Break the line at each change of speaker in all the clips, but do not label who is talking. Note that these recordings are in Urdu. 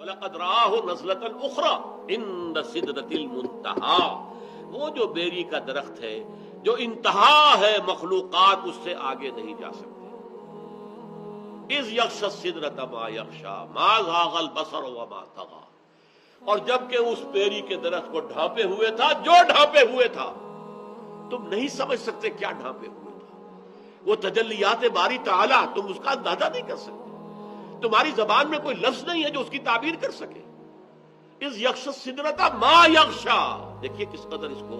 وَلَقَدْ رَآهُ نَزْلَةً أُخْرَىٰ عِندَ سِدْرَةِ الْمُنتَهَىٰ، وہ جو بیری کا درخت ہے جو انتہا ہے، مخلوقات اس سے آگے نہیں جا سکتے۔ اِذْ يَغْشَى السِّدْرَةَ مَا يَغْشَىٰ مَا زَاغَ الْبَصَرُ وَمَا طَغَىٰ، اور جب کہ اس بیری کے درخت کو ڈھانپے ہوئے تھا جو ڈھانپے ہوئے تھا، تم نہیں سمجھ سکتے کیا ڈھانپے ہوئے تھا، وہ تجلیات باری تعالیٰ، تم اس کا اندازہ نہیں کر سکتے، تمہاری زبان میں کوئی لفظ نہیں ہے جو اس کی تعبیر کر سکے۔ اِذْ يَغْشَى السِّدْرَةَ مَا يَغْشَىٰ، دیکھیے کس قدر اس کو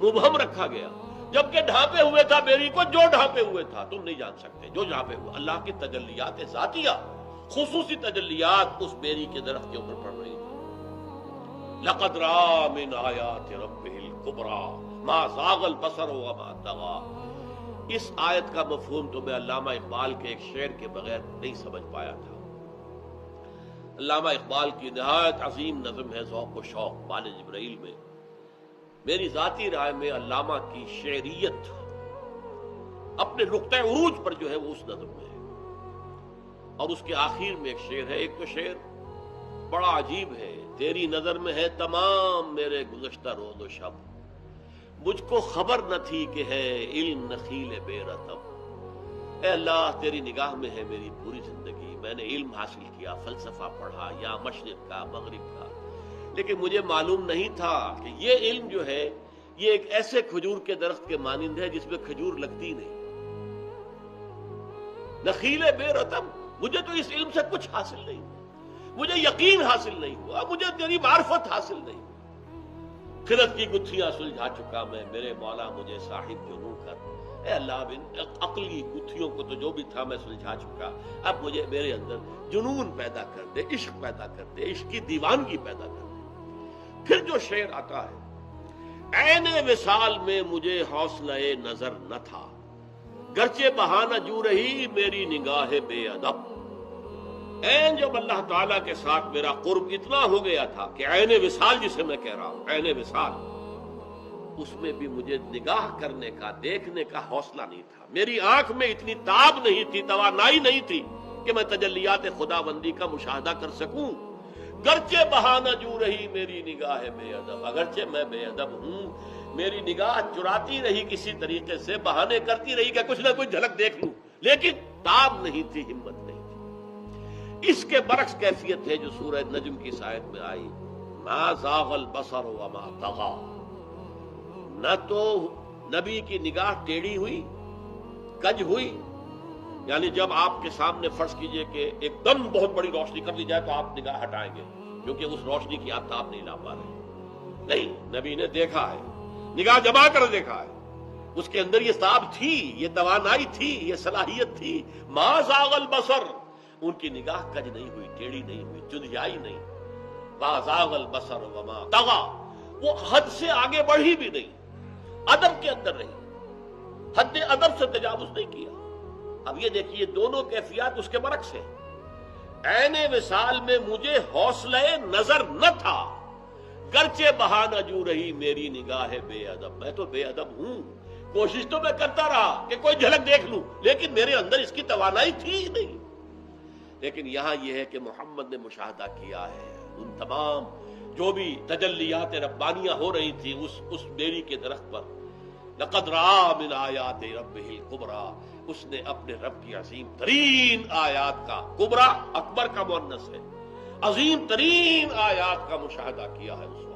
مبہم رکھا گیا، جبکہ ڈھانپے ہوئے تھا بیری کو جو ڈھانپے ہوئے تھا، تم نہیں جان سکتے جو ڈھانپے ہوئے۔ اللہ کی تجلیات ذاتیہ، خصوصی تجلیات اس بیری کے درخت کے اوپر پڑ رہی تھی۔ لَقَدْ رَأَىٰ مِنْ آيَاتِ رَبِّهِ الْكُبْرَىٰ مَا زَاغَ الْبَصَرُ وَمَا طَغَىٰ۔ اس آیت کا مفہوم تو میں علامہ اقبال کے ایک شعر کے بغیر نہیں سمجھ پایا تھا۔ علامہ اقبال کی نہایت عظیم نظم ہے ذوق و شوق بال جبرائیل میں، میری ذاتی رائے میں علامہ کی شعریت اپنے نقطۂ عروج پر جو ہے وہ اس نظم میں ہے، اور اس کے آخر میں ایک شعر ہے، ایک تو شعر بڑا عجیب ہے، تیری نظر میں ہے تمام میرے گزشتہ روز و شب، مجھ کو خبر نہ تھی کہ ہے علم نخیل بے رتب۔ اے اللہ تیری نگاہ میں ہے میری پوری زندگی، میں نے علم حاصل کیا، فلسفہ پڑھا، یا مشرق کا مغرب کا، لیکن مجھے معلوم نہیں تھا کہ یہ علم جو ہے یہ ایک ایسے کھجور کے درخت کے مانند ہے جس میں کھجور لگتی نہیں۔ نخیل بے رتب، مجھے تو اس علم سے کچھ حاصل نہیں ہوا، مجھے یقین حاصل نہیں ہوا، مجھے تیری معرفت حاصل نہیں ہوئی۔ خرد کی گتھیاں سلجھا چکا میں، میرے مولا مجھے صاحب جنوں کر۔ اے اللہ ان عقلی گتھیوں کو تو جو بھی تھا میں سلجھا چکا، اب مجھے میرے اندر جنون پیدا کر دے، عشق پیدا کر دے، عشق کی دیوانگی پیدا کر دے۔ پھر جو شعر آتا ہے، عین وصال میں مجھے حوصلہ نظر نہ تھا، گرچہ بہانہ جو رہی میری نگاہ بے ادب۔ عین جب اللہ تعالیٰ کے ساتھ میرا قرب اتنا ہو گیا تھا کہ عین وصال جسے میں کہہ رہا ہوں، عین وصال، اس میں بھی مجھے نگاہ کرنے کا، دیکھنے کا حوصلہ نہیں تھا، میری آنکھ میں اتنی تاب نہیں تھی، توانائی نہیں تھی کہ میں تجلیات خداوندی کا مشاہدہ کر سکوں۔ گرچہ بہانہ جو رہی میری نگاہ بے ادب، اگرچہ میں بے ادب ہوں، میری نگاہ چراتی رہی کسی طریقے سے، بہانے کرتی رہی کہ کچھ نہ کچھ جھلک دیکھ لوں، لیکن تاب نہیں تھی، ہمت نہیں تھی۔ اس کے برعکس کیفیت ہے جو سورہ نجم کی آیت میں آئی، ما زاغ البصر وما طغیٰ، نہ تو نبی کی نگاہ ٹیڑھی ہوئی، کج ہوئی، یعنی جب آپ کے سامنے فرض کیجئے کہ ایک دم بہت بڑی روشنی کر لی جائے تو آپ نگاہ ہٹائیں گے کیونکہ اس روشنی کی آپ تاب نہیں لا پا رہے، نہیں، نبی نے دیکھا ہے، نگاہ جما کر دیکھا ہے، اس کے اندر یہ تاب تھی، یہ توانائی تھی، یہ صلاحیت تھی۔ ما زاغ البصر، ان کی نگاہ کج نہیں ہوئی، ٹیڑھی نہیں ہوئی، چندیائی نہیں۔ ما زاغ البصر وما طغیٰ، وہ حد سے آگے بڑھی بھی نہیں، ادب کے اندر رہی، حد ادب سے تجاوز نہیں کیا۔ اب یہ دیکھیے دونوں کیفیات اس کے برعکس ہیں۔ عین وصال میں مجھے حوصلہ نظر نہ تھا، گرچہ بہانہ جو رہی میری نگاہ بے ادب، میں تو بے ادب ہوں، کوشش تو میں کرتا رہا کہ کوئی جھلک دیکھ لوں، لیکن میرے اندر اس کی توانائی تھی ہی نہیں۔ لیکن یہاں یہ ہے کہ محمد نے مشاہدہ کیا ہے ان تمام جو بھی تجلیات ربانیہ ہو رہی تھی اس بیری کے درخت پر۔ لقد رأى من آیات ربہ الکبریٰ، اس نے اپنے رب کی عظیم ترین آیات کا، کبریٰ اکبر کا مؤنث ہے، عظیم ترین آیات کا مشاہدہ کیا ہے اس وقت۔